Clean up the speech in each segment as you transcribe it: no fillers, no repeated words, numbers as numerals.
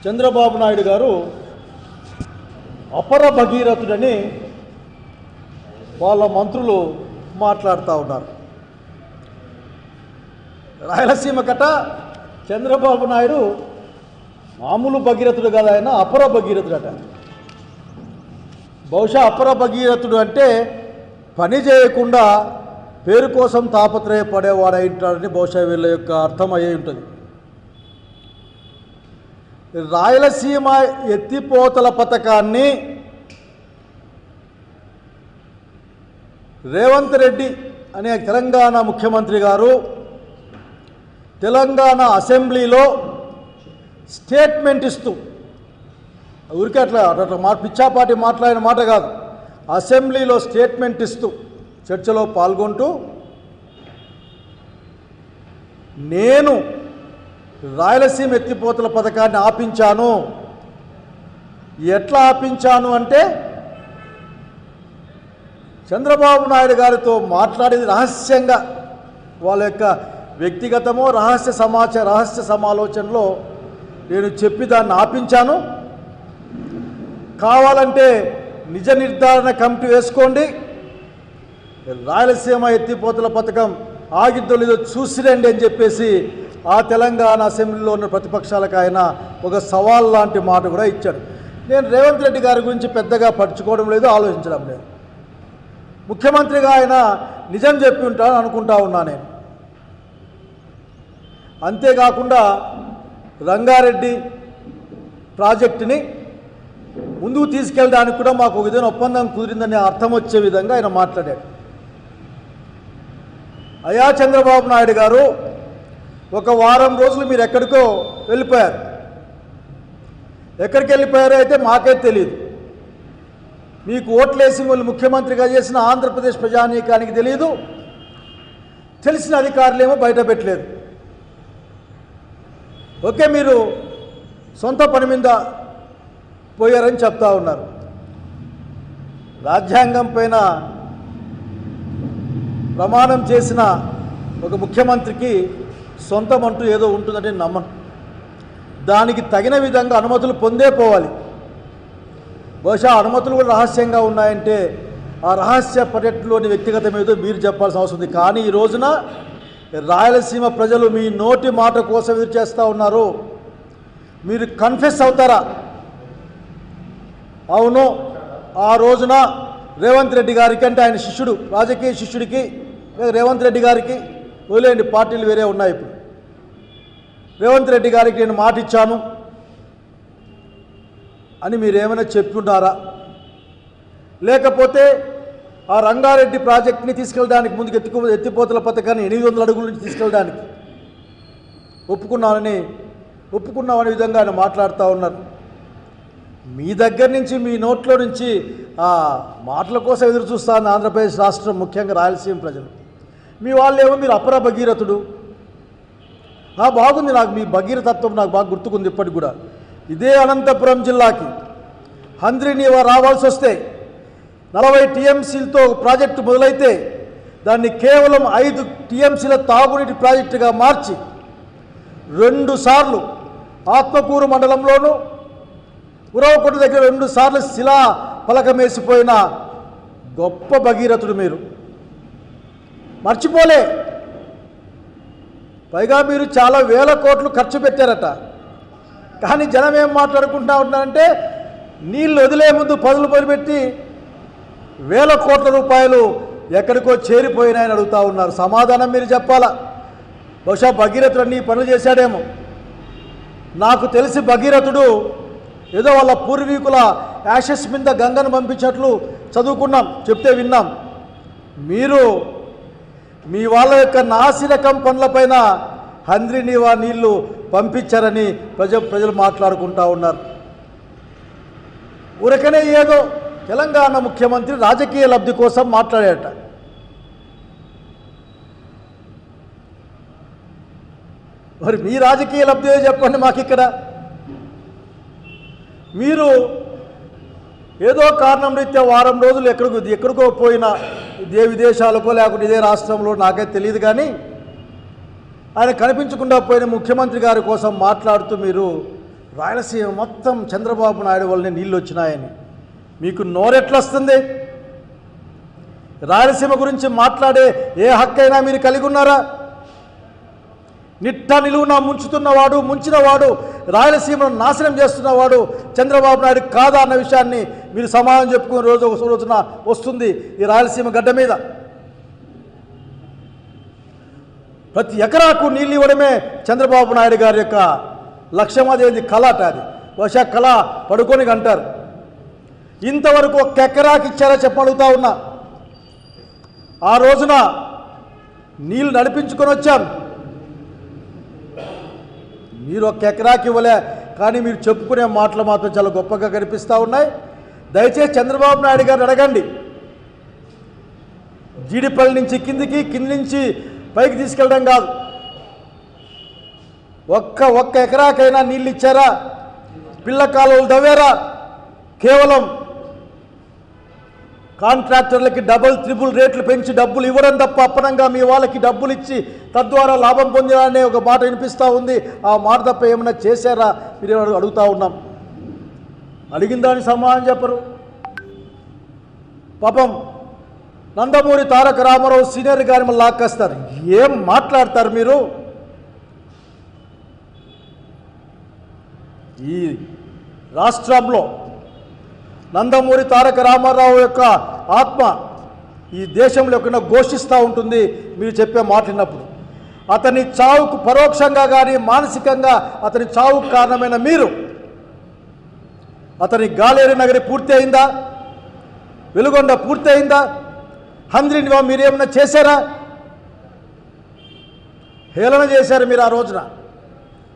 చంద్రబాబు నాయుడు గారు అపర భగీరథుడని వాళ్ళ మంత్రులు మాట్లాడుతూ ఉన్నారు. రాయలసీమ కట చంద్రబాబు నాయుడు మామూలు భగీరథుడు కదా, ఆయన అపర భగీరథుడట. బహుశా అపర భగీరథుడు అంటే పని చేయకుండా పేరు కోసం తాపత్రయపడేవాడై ఉంటాడని బహుశా వీళ్ళ యొక్క అర్థం అయ్యే ఉంటుంది. రాయలసీమ ఎత్తిపోతల పథకాన్ని రేవంత్ రెడ్డి అనే తెలంగాణ ముఖ్యమంత్రి గారు తెలంగాణ అసెంబ్లీలో స్టేట్మెంట్ ఇస్తూ, ఊరికే అట్లా పిచ్చాపాటి మాట్లాడిన మాట కాదు, అసెంబ్లీలో స్టేట్మెంట్ ఇస్తూ చర్చలో పాల్గొంటూ, నేను రాయలసీమ ఎత్తిపోతల పథకాన్ని ఆపించాను. ఎట్లా ఆపించాను అంటే చంద్రబాబు నాయుడు గారితో మాట్లాడేది రహస్యంగా, వాళ్ళ యొక్క వ్యక్తిగతమో రహస్య సమాలోచనలో నేను చెప్పి దాన్ని ఆపించాను. కావాలంటే నిజ నిర్ధారణ కమిటీ వేసుకోండి, రాయలసీమ ఎత్తిపోతల పథకం ఆగిద్దో లేదో చూసిరండి అని చెప్పేసి ఆ తెలంగాణ అసెంబ్లీలో ఉన్న ప్రతిపక్షాలకు ఆయన ఒక సవాల్ లాంటి మాట కూడా ఇచ్చాడు. నేను రేవంత్ రెడ్డి గారి గురించి పెద్దగా పట్టించుకోవడం లేదు, ఆలోచించడం లేదు. ముఖ్యమంత్రిగా ఆయన నిజం చెప్పి ఉంటాను అనుకుంటా ఉన్నా నేను. అంతేకాకుండా రంగారెడ్డి ప్రాజెక్టుని ముందుకు తీసుకెళ్ళడానికి కూడా మాకు ఒక విధంగా ఒప్పందం కుదిరిందని అర్థం వచ్చే విధంగా ఆయన మాట్లాడాడు. అయ్యా చంద్రబాబు నాయుడు గారు, ఒక వారం రోజులు మీరు ఎక్కడికో వెళ్ళిపోయారు. ఎక్కడికి వెళ్ళిపోయారో అయితే మాకే తెలియదు. మీకు ఓట్లేసి వాళ్ళు ముఖ్యమంత్రిగా చేసిన ఆంధ్రప్రదేశ్ ప్రజానీకానికి తెలియదు, తెలిసిన అధికారులేమో బయట పెట్టలేదు. ఓకే, మీరు సొంత పని మీద పోయారని చెప్తా ఉన్నారు. రాజ్యాంగం పైన ప్రమాణం చేసిన ఒక ముఖ్యమంత్రికి సొంతం అంటూ ఏదో ఉంటుందంటే నమ్మను. దానికి తగిన విధంగా అనుమతులు పొందే పోవాలి. బహుశా అనుమతులు కూడా రహస్యంగా ఉన్నాయంటే ఆ రహస్య పర్యటనలోని వ్యక్తిగతం ఏదో మీరు చెప్పాల్సిన అవసరం ఉంది. కానీ ఈ రోజున రాయలసీమ ప్రజలు మీ నోటి మాట కోసం ఎదురు చేస్తూ ఉన్నారు. మీరు కన్ఫెస్ అవుతారా? అవును, ఆ రోజున రేవంత్ రెడ్డి గారికి, అంటే ఆయన శిష్యుడు, రాజకీయ శిష్యుడికి రేవంత్ రెడ్డి గారికి, వదిలేండి పార్టీలు వేరే ఉన్నాయి ఇప్పుడు, రేవంత్ రెడ్డి గారికి నేను మాట ఇచ్చాను అని మీరేమైనా చెప్పుంటారా? లేకపోతే ఆ రంగారెడ్డి ప్రాజెక్ట్ని తీసుకెళ్ళడానికి ముందుకు ఎత్తిపోతల పథకాన్ని 800 అడుగుల నుంచి తీసుకెళ్ళడానికి ఒప్పుకున్నామనే విధంగా ఆయన మాట్లాడుతూ ఉన్నారు. మీ దగ్గర నుంచి, మీ నోట్లో నుంచి ఆ మాటల కోసం ఎదురు చూస్తాను ఆంధ్రప్రదేశ్ రాష్ట్రం, ముఖ్యంగా రాయలసీమ ప్రజలు. మీ వాళ్ళేమో మీరు అపర భగీరథుడు. బాగుంది, నాకు మీ భగీరథత్వం నాకు బాగా గుర్తుకుంది ఇప్పటికి కూడా. ఇదే అనంతపురం జిల్లాకి హంద్రీనీవా రావాల్సి వస్తే 40 టీఎంసీలతో ప్రాజెక్టు మొదలైతే దాన్ని కేవలం 5 టీఎంసీల తాగునీటి ప్రాజెక్టుగా మార్చి 2 సార్లు ఆత్మకూరు మండలంలోనూ ఉరవకొండ దగ్గర 2 సార్లు శిలా ఫలకమేసిపోయిన గొప్ప భగీరథుడు మీరు. మర్చిపోలే. పైగా మీరు చాలా వేల కోట్లు ఖర్చు పెట్టారట. కానీ జనం ఏం మాట్లాడుకుంటా ఉన్నారంటే నీళ్ళు వదిలే ముందు పదులు పనిపెట్టి వేల కోట్ల రూపాయలు ఎక్కడికో చేరిపోయినాయని అడుగుతూ ఉన్నారు. సమాధానం మీరు చెప్పాలా? బహుశా భగీరథుడు అన్ని పనులు చేశాడేమో. నాకు తెలిసి భగీరథుడు ఏదో వాళ్ళ పూర్వీకుల యాషెస్ మీద గంగను పంపించినట్లు చదువుకున్నాం, చెప్తే విన్నాం. మీరు మీ వాళ్ళ యొక్క నాసిరకం పనులపైన హంద్రీనీవా నీళ్లు పంపించారని ప్రజలు మాట్లాడుకుంటూ ఉన్నారు. ఊరకనే ఏదో తెలంగాణ ముఖ్యమంత్రి రాజకీయ లబ్ధి కోసం మాట్లాడారట. మరి మీ రాజకీయ లబ్ధి చెప్పండి మాకు. ఇక్కడ మీరు ఏదో కారణం రీత్యా వారం రోజులు ఎక్కడికో పోయినా, ఇదే విదేశాలకో లేకుంటే ఇదే రాష్ట్రంలో, నాకైతే తెలియదు. కానీ ఆయన కనిపించకుండా పోయిన ముఖ్యమంత్రి గారి కోసం మాట్లాడుతూ మీరు రాయలసీమ మొత్తం చంద్రబాబు నాయుడు వల్లనే నీళ్ళు వచ్చినాయని మీకు నోరెట్లొస్తుంది? రాయలసీమ గురించి మాట్లాడే ఏ హక్కైనా మీరు కలిగి ఉన్నారా? నిట్ట నిలువున ముంచుతున్నవాడు, ముంచినవాడు, రాయలసీమను నాశనం చేస్తున్నవాడు చంద్రబాబు నాయుడు కాదా అన్న విషయాన్ని మీరు సమాధానం చెప్పుకునే రోజున వస్తుంది ఈ రాయలసీమ గడ్డ మీద. ప్రతి ఎకరాకు నీళ్ళు ఇవ్వడమే చంద్రబాబు నాయుడు గారి యొక్క లక్ష్యం. అదేంది కళ అట, అది బహుశా కళ పడుకొని అంటారు. ఇంతవరకు ఒక్క ఎకరాకి ఇచ్చారా చెప్పడుగుతా ఉన్నా. ఆ రోజున నీళ్ళు నడిపించుకొని వచ్చాను, మీరు ఒక్క ఎకరాకి ఇవ్వలే, కానీ మీరు చెప్పుకునే మాటలు మాత్రం చాలా గొప్పగా కనిపిస్తూ ఉన్నాయి. దయచేసి చంద్రబాబు నాయుడు గారిని అడగండి, జీడిపల్లి నుంచి కిందికి, కింది నుంచి పైకి తీసుకెళ్ళడం కాదు, ఒక్క ఎకరాకైనా నీళ్ళు ఇచ్చారా? పిల్ల కాలువలు తవ్వారా? కేవలం కాంట్రాక్టర్లకి డబుల్ త్రిబుల్ రేట్లు పెంచి డబ్బులు ఇవ్వడం తప్ప అప్పనంగా మీ వాళ్ళకి డబ్బులు ఇచ్చి తద్వారా లాభం పొందాలనే ఒక మాట వినిపిస్తూ ఉంది. ఆ మాట తప్ప ఏమైనా చేశారా మీరు అడుగుతూ ఉన్నాం. అడిగిన దానికి సమాధానం చెప్పరు. పాపం నందమూరి తారక రామారావు సీనియర్ గారిని మళ్ళీ లాక్కేస్తారు. ఏం మాట్లాడతారు మీరు? ఈ రాష్ట్రంలో నందమూరి తారక రామారావు యొక్క ఆత్మ ఈ దేశంలో ఎక్కడ ఘోషిస్తూ ఉంటుంది మీరు చెప్పే మాట్లాడినప్పుడు. అతని చావుకు పరోక్షంగా కానీ మానసికంగా అతని చావుకు కారణమైన మీరు, అతని గాలేరు నగరి పూర్తి అయిందా? వెలుగొండ పూర్తి అయిందా? హంద్రీనివా మీరేమన్నా చేశారా? హేళన చేశారు మీరు ఆ రోజున.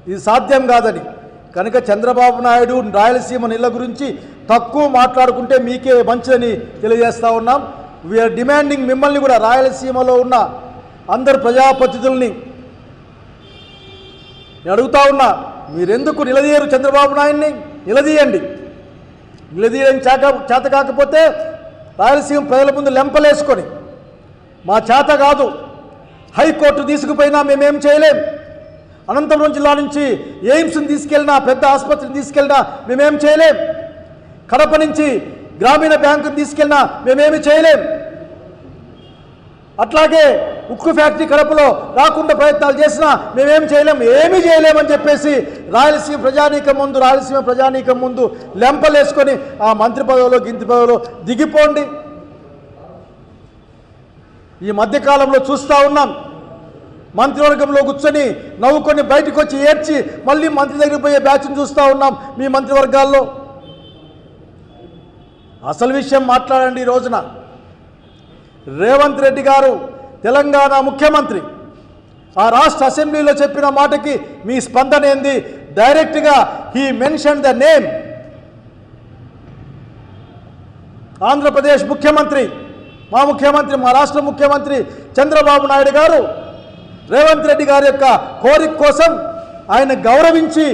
ఇది సాధ్యం కాదని కనుక చంద్రబాబు నాయుడు రాయలసీమ నీళ్ళ గురించి తక్కువ మాట్లాడుకుంటే మీకే మంచిదని తెలియజేస్తూ ఉన్నాం. వీఆర్ డిమాండింగ్ మిమ్మల్ని కూడా, రాయలసీమలో ఉన్న అందరు ప్రజాప్రతినిధుల్ని నేను అడుగుతా ఉన్నా, మీరెందుకు నిలదీయరు చంద్రబాబు నాయుడిని? నిలదీయండి. నిలదీయడం చేత కాకపోతే రాయలసీమ ప్రజల ముందు లెంపలేసుకొని మా చేత కాదు, హైకోర్టు తీసుకుపోయినా మేమేం చేయలేం, అనంతపురం జిల్లా నుంచి ఎయిమ్స్ని తీసుకెళ్ళినా, పెద్ద ఆసుపత్రిని తీసుకెళ్ళినా మేమేం చేయలేం, కడప నుంచి గ్రామీణ బ్యాంకుని తీసుకెళ్ళినా మేమేమి చేయలేం, అట్లాగే ఉక్కు ఫ్యాక్టరీ కడపలో రాకుండా ప్రయత్నాలు చేసినా మేమేం చేయలేం, ఏమీ చేయలేమని చెప్పేసి రాయలసీమ ప్రజానీకం ముందు లెంపలేసుకొని ఆ మంత్రి పదవిలో గింతి పదవిలో దిగిపోండి. ఈ మధ్యకాలంలో చూస్తూ ఉన్నాం, మంత్రివర్గంలో కూర్చొని నవ్వుకొని బయటకు వచ్చి ఏడ్చి మళ్ళీ మంత్రి దగ్గరికి పోయే బ్యాచ్ని చూస్తూ ఉన్నాం మీ మంత్రివర్గాల్లో. అసలు విషయం మాట్లాడండి. ఈ రోజున రేవంత్ రెడ్డి గారు తెలంగాణ ముఖ్యమంత్రి, ఆ రాష్ట్ర అసెంబ్లీలో చెప్పిన మాటకి మీ స్పందన ఏంది? డైరెక్ట్గా he mention the name Andhra Pradesh ముఖ్యమంత్రి, మా రాష్ట్ర ముఖ్యమంత్రి చంద్రబాబు నాయుడు గారు రేవంత్ రెడ్డి గారి యొక్క కోరిక కోసం ఆయన గౌరవించి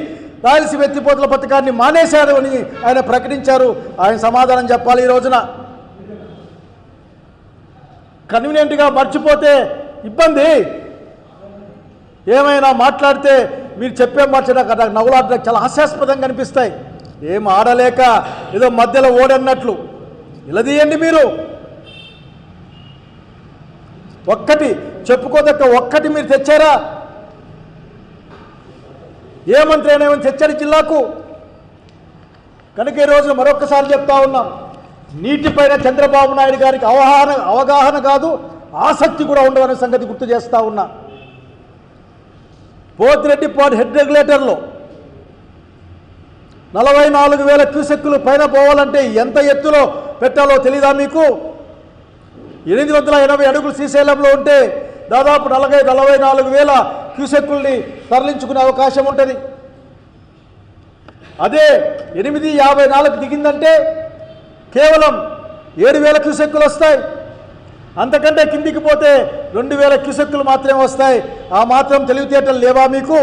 రాయలసీమ ఎత్తిపోతల పథకాన్ని మానేశారు అని ఆయన ప్రకటించారు. ఆయన సమాధానం చెప్పాలి. ఈ రోజున కన్వీనియంట్గా మర్చిపోతే ఇబ్బంది. ఏమైనా మాట్లాడితే మీరు చెప్పే మాట నాకు నవ్వులాడడానికి చాలా హాస్యాస్పదంగా అనిపిస్తాయి. ఏం ఆడలేక ఏదో మధ్యలో ఓడన్నట్లు నిలదీయండి. మీరు ఒక్కటి చెప్పుకోదక్క ఒక్కటి మీరు తెచ్చారా? ఏ మంత్రి అయినా ఏమైనా తెచ్చాడు జిల్లాకు? కనుక ఈ రోజు మరొకసారి చెప్తా ఉన్నాం, నీటిపైన చంద్రబాబు నాయుడు గారికి అవగాహన కాదు, ఆసక్తి కూడా ఉండవనే సంగతి గుర్తు చేస్తూ ఉన్నా. పోతిరెడ్డిపాడు హెడ్ రెగ్యులేటర్లో 44,000 క్యూసెక్కులు పైన పోవాలంటే ఎంత ఎత్తులో పెట్టాలో తెలీదా మీకు? 880 అడుగులు శ్రీశైలంలో ఉంటే దాదాపు 44,000 క్యూసెక్కుల్ని తరలించుకునే అవకాశం ఉంటుంది. అదే 854 దిగిందంటే కేవలం 7,000 క్యూసెక్కులు వస్తాయి. అంతకంటే కిందికి పోతే 2,000 క్యూసెక్కులు మాత్రమే వస్తాయి. ఆ మాత్రం తెలివితేటలు లేవా మీకు?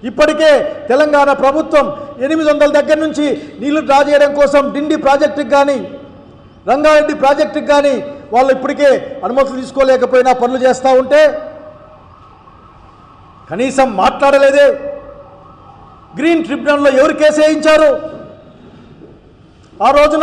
ఇప్పటికే తెలంగాణ ప్రభుత్వం 800 దగ్గర నుంచి నీళ్లు డ్రా చేయడం కోసం డిండి ప్రాజెక్టుకి కానీ రంగారెడ్డి ప్రాజెక్టుకి కానీ వాళ్ళు ఇప్పటికే అనుమతులు తీసుకోలేకపోయినా పనులు చేస్తూ ఉంటే కనీసం మాట్లాడలేదే. గ్రీన్ ట్రిబ్యునల్లో ఎవరు కేసు వేయించారు? ఆ రోజున